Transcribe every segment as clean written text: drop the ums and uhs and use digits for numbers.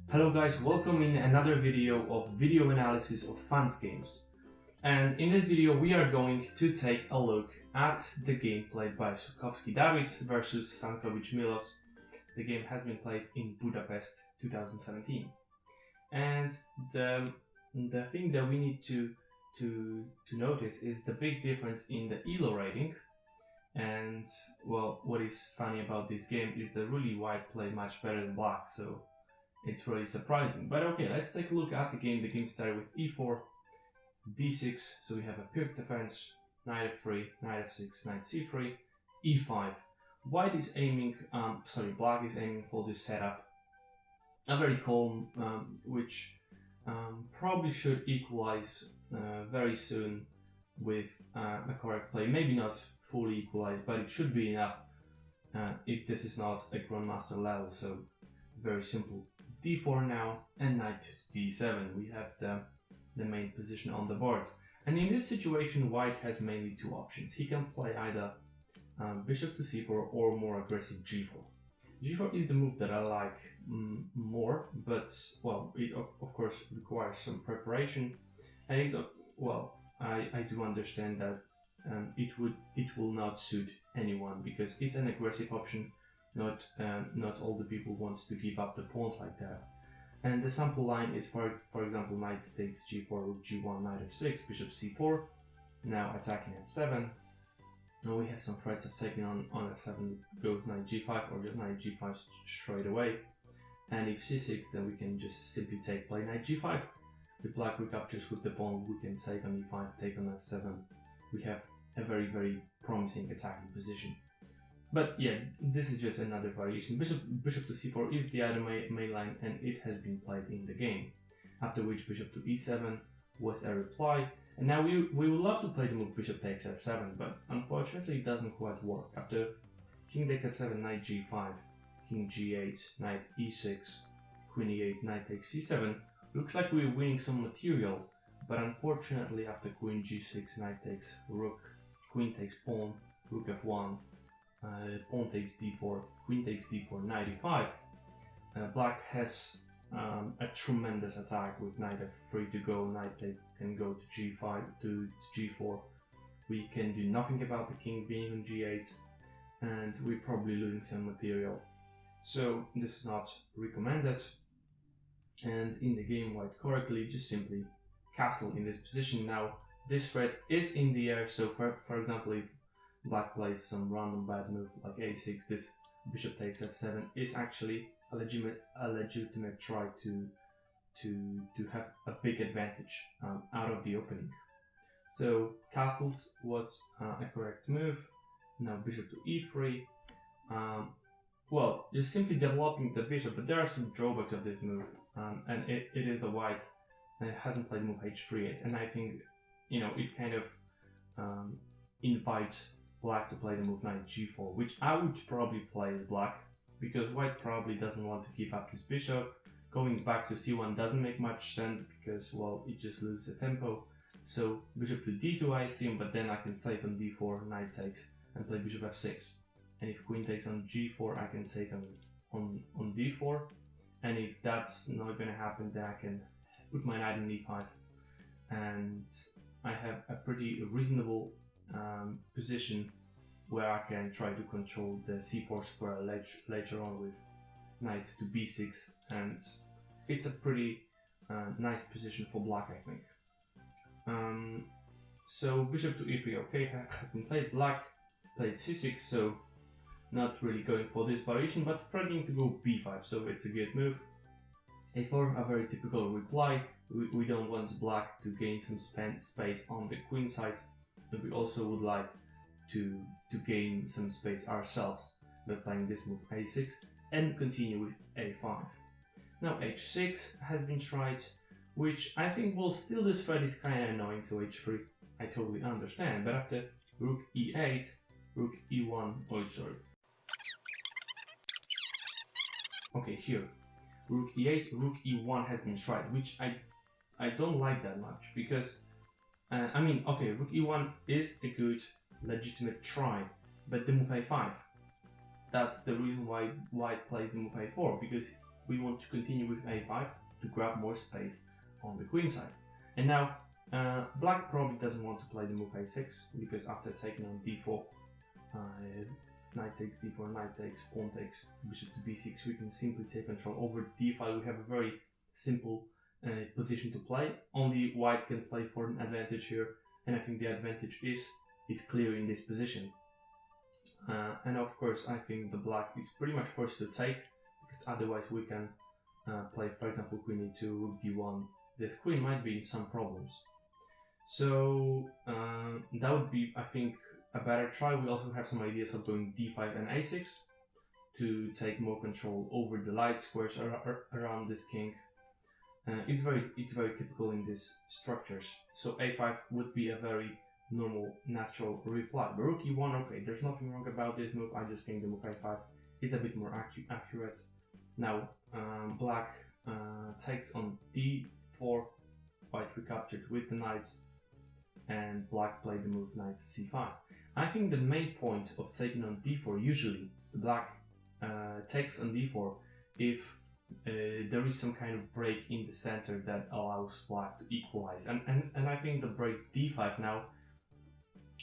Hello guys, welcome in another video of video analysis of fans games. And in this video we are going to take a look at the game played by Sulkowski Dawid versus Stankovic Milos. The game has been played in Budapest 2017. And the thing that we need to notice is the big difference in the ELO rating. And well, what is funny about this game is that really white played much better than black, so it's really surprising. But okay, let's take a look at the game. The game started with e4, d6, so we have a pivot defense, knight f3, knight f6, knight c3, e5. White is aiming, black is aiming for this setup. A very calm, which probably should equalize very soon with a correct play. Maybe not fully equalize, but it should be enough if this is not a grandmaster level. So very simple. d4 now, and knight d7. We have the main position on the board. And in this situation, white has mainly two options. He can play either bishop to c4 or more aggressive g4. g4 is the move that I like more, but well, it of course requires some preparation. And it's, well, I do understand that it will not suit anyone because it's an aggressive option. Not all the people wants to give up the pawns like that. And the sample line is for example, knight takes g4, rook g1, knight f6, bishop c4, now attacking f7. Now we have some threats of taking on f7, goes knight g5 or just knight g5 straight away. And if c6, then we can just simply play knight g5. If black recaptures with the pawn, we can take on e5, take on f7. We have a very, very promising attacking position. But yeah, this is just another variation. Bishop to c4 is the other main line, and it has been played in the game. After which bishop to e7 was a reply. And now we would love to play the move bishop takes f7, but unfortunately it doesn't quite work. After king takes f7, knight g5, king g8, knight e6, queen e8, knight takes c7, looks like we're winning some material. But unfortunately after queen g6, knight takes rook, queen takes pawn, rook f1, pawn takes d4, queen takes d4, knight e5. Black has a tremendous attack with knight f3 to go, knight can go to g5 to g4. We can do nothing about the king being on g8, and we're probably losing some material. So this is not recommended. And in the game, white correctly just simply castle in this position. Now this threat is in the air, so for example, if black plays some random bad move like a6, this bishop takes f7 is actually a legitimate try to have a big advantage out of the opening. So castles was a correct move. Now bishop to e3. Well, just simply developing the bishop, but there are some drawbacks of this move, and it is the white, and it hasn't played move h3 yet, and I think, you know, it kind of invites black to play the move knight g4, which I would probably play as black, because white probably doesn't want to give up his bishop. Going back to c1 doesn't make much sense because, well, it just loses the tempo. So bishop to d2 I assume, but then I can take on d4, knight takes, and play bishop f6. And if queen takes on g4, I can take on d4. And if that's not gonna happen, then I can put my knight on e5. And I have a pretty reasonable position where I can try to control the c4 square later on with knight to b6, and it's a pretty nice position for black, I think. So bishop to e3, okay, has been played. Black played c6, so not really going for this variation, but threatening to go b5, so it's a good move. a4, a very typical reply. We don't want black to gain some space on the queen side, but we also would like to gain some space ourselves by playing this move a6 and continue with a5. Now h6 has been tried, which I think, well, still this threat is kind of annoying, so h3 I totally understand, but after rook e8, rook e1, oh sorry, okay, here, rook e8, rook e1 has been tried, which I don't like that much, because I mean, okay, rook e1 is a good legitimate try, but the move a5, that's the reason why white plays the move a4, because we want to continue with a5 to grab more space on the queen side. And now black probably doesn't want to play the move a6, because after taking on d4, knight takes d4, knight takes, pawn takes, bishop to b6, we can simply take control over d5. We have a very simple position to play. Only white can play for an advantage here, and I think the advantage is clear in this position. And of course, I think the black is pretty much forced to take, because otherwise we can play, for example, queen e2, rook d1. This queen might be in some problems. So that would be, I think, a better try. We also have some ideas of going d5 and a6 to take more control over the light squares around this king. It's very typical in these structures. So a5 would be a very normal, natural reply. But rook e1, okay, there's nothing wrong about this move. I just think the move a5 is a bit more accurate. Now black takes on d4, white recaptured with the knight, and black played the move knight to c5. I think the main point of taking on d4, usually black takes on d4 if there is some kind of break in the center that allows black to equalize. And I think the break d5 now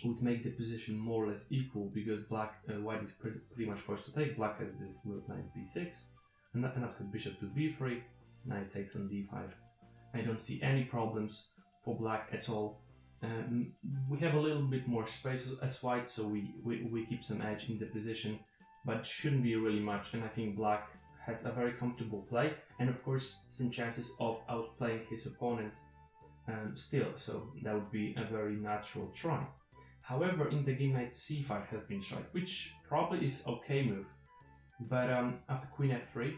would make the position more or less equal, because white is pretty much forced to take. Black has this move knight b6, and after bishop to b3, knight takes on d5. I don't see any problems for black at all. We have a little bit more space as white, so we keep some edge in the position, but it shouldn't be really much, and I think black has a very comfortable play, and of course some chances of outplaying his opponent still, so that would be a very natural try. However, in the game knight c5 has been tried, which probably is okay move, but after queen f3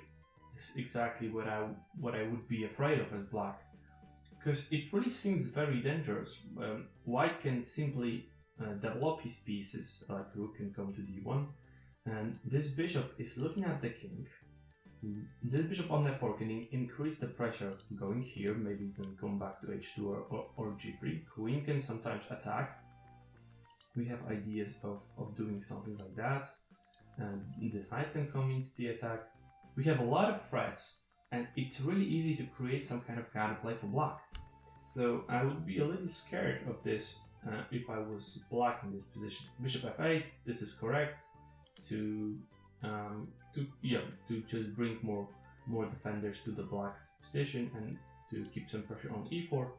is exactly what I would be afraid of as black, because it really seems very dangerous. White can simply develop his pieces, like rook can come to d1, and this bishop is looking at the king. This bishop on f4 can increase the pressure going here, maybe you can come back to h2 or g3. Queen can sometimes attack. We have ideas of doing something like that, and this knight can come into the attack. We have a lot of threats, and it's really easy to create some kind of counterplay for black. So I would be a little scared of this if I was black in this position. Bishop f8, this is correct, to just bring more defenders to the black's position and to keep some pressure on e4.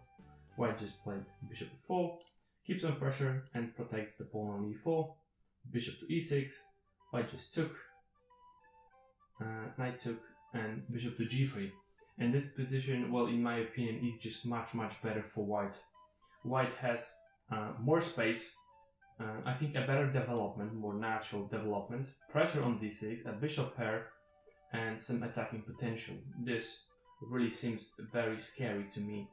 White just played bishop e4, keeps some pressure and protects the pawn on e4. Bishop to e6, white just took, knight took, and bishop to g3. And this position, well, in my opinion, is just much better for white. White has more space, I think a better development, more natural development, pressure on d6, a bishop pair, and some attacking potential. This really seems very scary to me.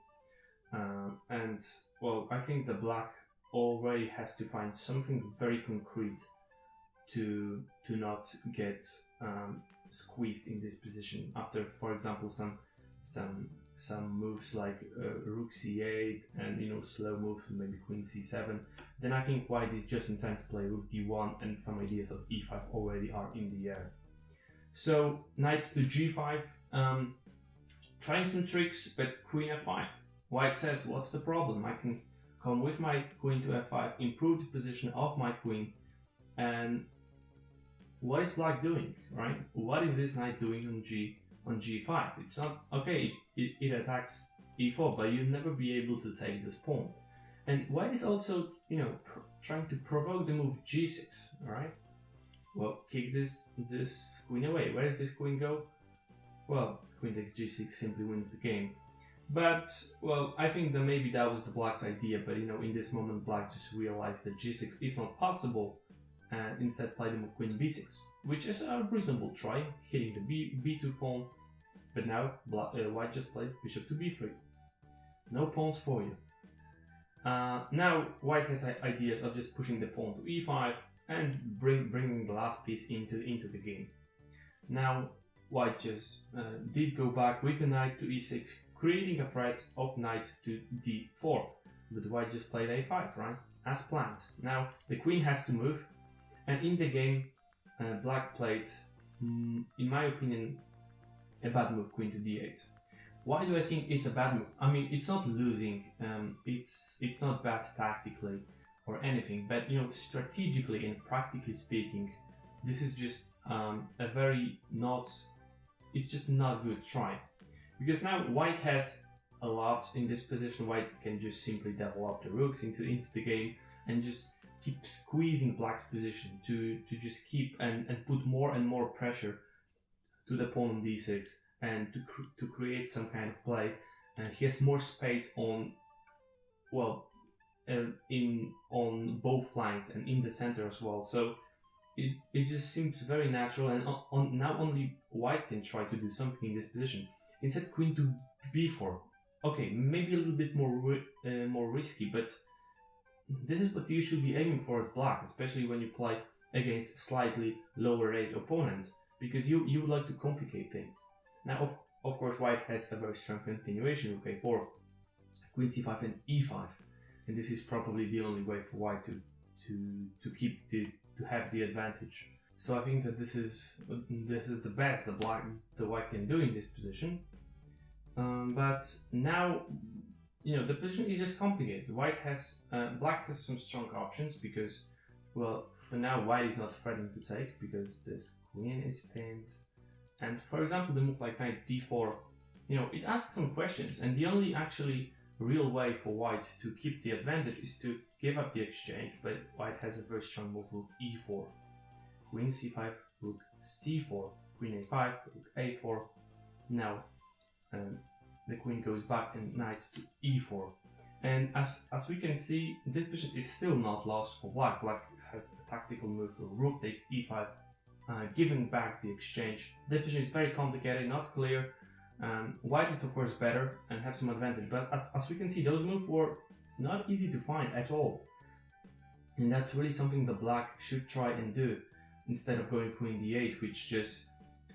And well, I think the black already has to find something very concrete to not get squeezed in this position. After, for example, some moves like rook c8 and slow moves, maybe queen c7, then I think white is just in time to play rook d1, and some ideas of e5 already are in the air. So knight to g5, trying some tricks, but queen f5. White says, what's the problem? I can come with my queen to f5, improve the position of my queen, and what is black doing, right? What is this knight doing on g5? It's not okay. It attacks e4, but you'll never be able to take this pawn. And white is also, trying to provoke the move g6. Right? Well, kick this queen away. Where does this queen go? Well, queen takes g6 simply wins the game. But well, I think that maybe that was the black's idea. But in this moment, black just realized that g6 is not possible, and instead played the move queen b6, which is a reasonable try, hitting the b2 pawn. But now white just played bishop to b3. No pawns for you. Now white has ideas of just pushing the pawn to e5 and bringing the last piece into the game. Now white just did go back with the knight to e6, creating a threat of knight to d4. But white just played a5, right? As planned. Now the queen has to move, and in the game black played, in my opinion, a bad move, queen to d8. Why do I think it's a bad move? I mean, it's not losing, it's not bad tactically or anything, but you know, strategically and practically speaking, this is just a very not, it's just not a good try. Because now white has a lot in this position. White can just simply develop the rooks into the game and just keep squeezing black's position to just keep and put more and more pressure to the pawn on d6 and to create some kind of play. And he has more space on, well, on both flanks and in the center as well. So it just seems very natural, and now only white can try to do something in this position. Instead, queen to b4. Okay, maybe a little bit more risky, but this is what you should be aiming for as black, especially when you play against slightly lower rate opponents, because you would like to complicate things. Now, of course, white has a very strong continuation with a4, queen c5 and e5, and this is probably the only way for white to have the advantage. So I think that this is the best the white can do in this position. But now, you know, the position is just complicated. Black has some strong options because, well, for now white is not threatening to take because this queen is pinned. And for example, the move like knight d4, you know, it asks some questions, and the only actually real way for white to keep the advantage is to give up the exchange, but white has a very strong move, rook e4, queen c5, rook c4, queen a5, rook a4. Now the queen goes back and knight to e4. And as we can see, this position is still not lost for black. Black has a tactical move, rook takes e5, giving back the exchange. The position is very complicated, not clear. White is of course better and have some advantage, but as we can see, those moves were not easy to find at all. And that's really something the black should try and do, instead of going queen d8, which just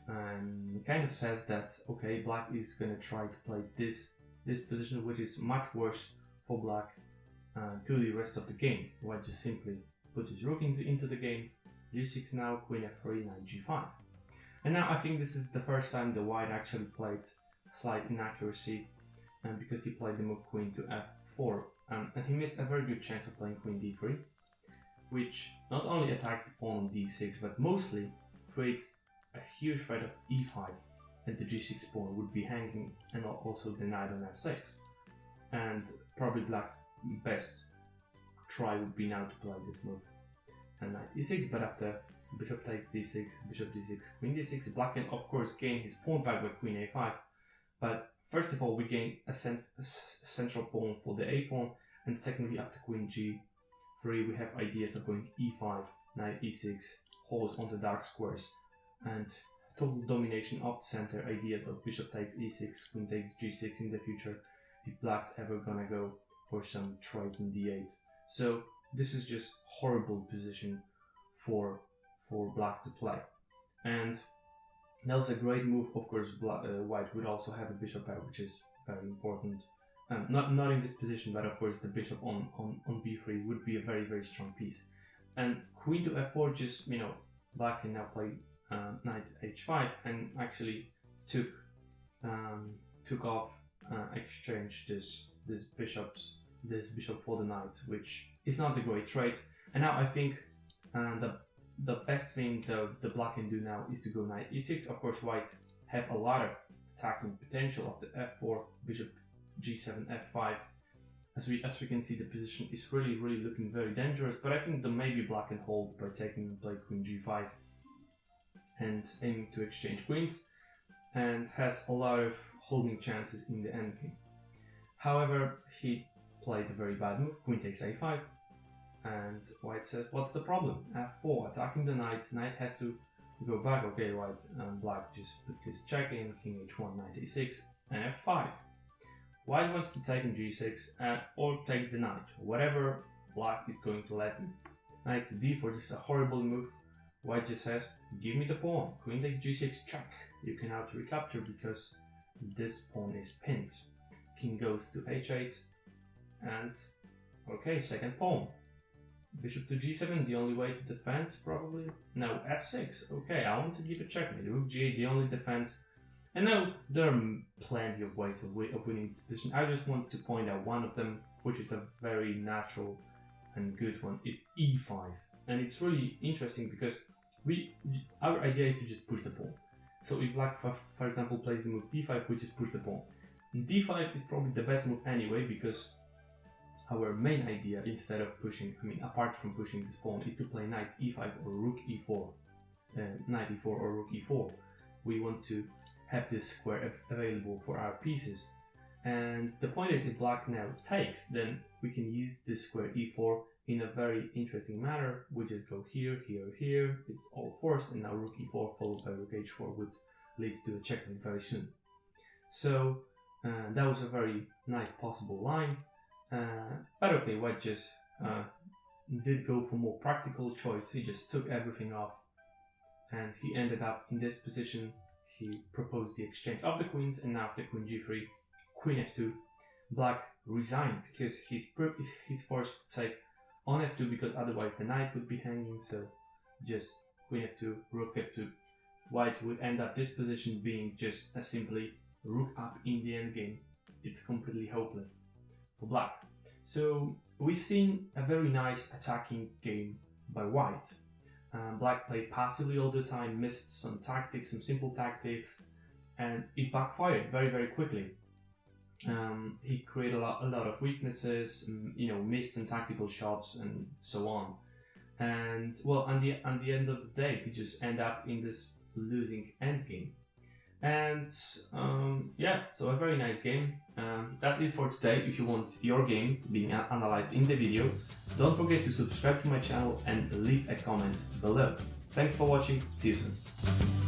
kind of says that, okay, black is going to try to play this position, which is much worse for black to the rest of the game. White just simply put his rook into the game, g6 now, queen f3, knight g5. And now I think this is the first time the white actually played slight inaccuracy, because he played the move queen to f4, and he missed a very good chance of playing queen d3, which not only attacks the pawn on d6, but mostly creates a huge threat of e5, and the g6 pawn would be hanging, and also the knight on f6. And probably black's best try would be now to play this move, and knight e6, but after bishop takes d6, bishop d6, queen d6, black can of course gain his pawn back with queen a5, but first of all we gain a central pawn for the a pawn, and secondly after queen g3 we have ideas of going e5, knight e6, holes on the dark squares, and total domination of the center, ideas of bishop takes e6, queen takes g6 in the future, if black's ever gonna go for some trades in d8. So this is just horrible position for black to play. And that was a great move. Of course, white would also have a bishop pair, which is very important. Not in this position, but of course the bishop on b3 would be a very, very strong piece. And queen to f4, just, you know, black can now play knight h5 and actually took off, exchange this bishop for the knight, which is not a great trade. And now I think the best thing the black can do now is to go knight e6. Of course, white have a lot of attacking potential of the f4, bishop g7, f5. As we can see, the position is really looking very dangerous, but I think that maybe black can hold by taking and play queen g5 and aiming to exchange queens, and has a lot of holding chances in the endgame. However, he played a very bad move, queen takes a5, and white says, what's the problem? f4, attacking the knight has to go back. Okay, white and black just put this check in, king h1, knight a6, and f5. White wants to take in g6 or take the knight, whatever black is going to let him. Knight to d4, this is a horrible move. White just says, give me the pawn, queen takes g6, check. You cannot recapture because this pawn is pinned. King goes to h8, and okay, second pawn. Bishop to g7, the only way to defend, probably. Now f6, okay, I want to give a checkmate. Rook g8, the only defense And now there are plenty of ways of winning this position. I just want to point out one of them, which is a very natural and good one, is e5. And it's really interesting because our idea is to just push the pawn. So if black, for example, plays the move d5, we just push the pawn. And d5 is probably the best move anyway, because our main idea, instead of pushing, apart from pushing this pawn, is to play knight e5 or rook e4, knight e4 or rook e4. We want to have this square available for our pieces. And the point is, if black now takes, then we can use this square e4 in a very interesting manner. We just go here, here, here, it's all forced, and now rook e4 followed by rook h4 would lead to a checkmate very soon. So that was a very nice possible line. But okay, white just did go for more practical choice. He just took everything off, and he ended up in this position. He proposed the exchange of the queens, and now after queen g3, queen f2, black resigned because he's forced to take on f2 because otherwise the knight would be hanging. So just queen f2, rook f2. White would end up this position being just a simply rook up in the endgame. It's completely hopeless for black. So we've seen a very nice attacking game by white. Black played passively all the time, missed some tactics, some simple tactics, and it backfired very, very quickly. He created a lot of weaknesses, missed some tactical shots and so on. And well, at the end of the day, he just end up in this losing endgame. And yeah, so a very nice game. That's it for today. If you want your game being analyzed in the video, don't forget to subscribe to my channel and leave a comment below. Thanks for watching. See you soon.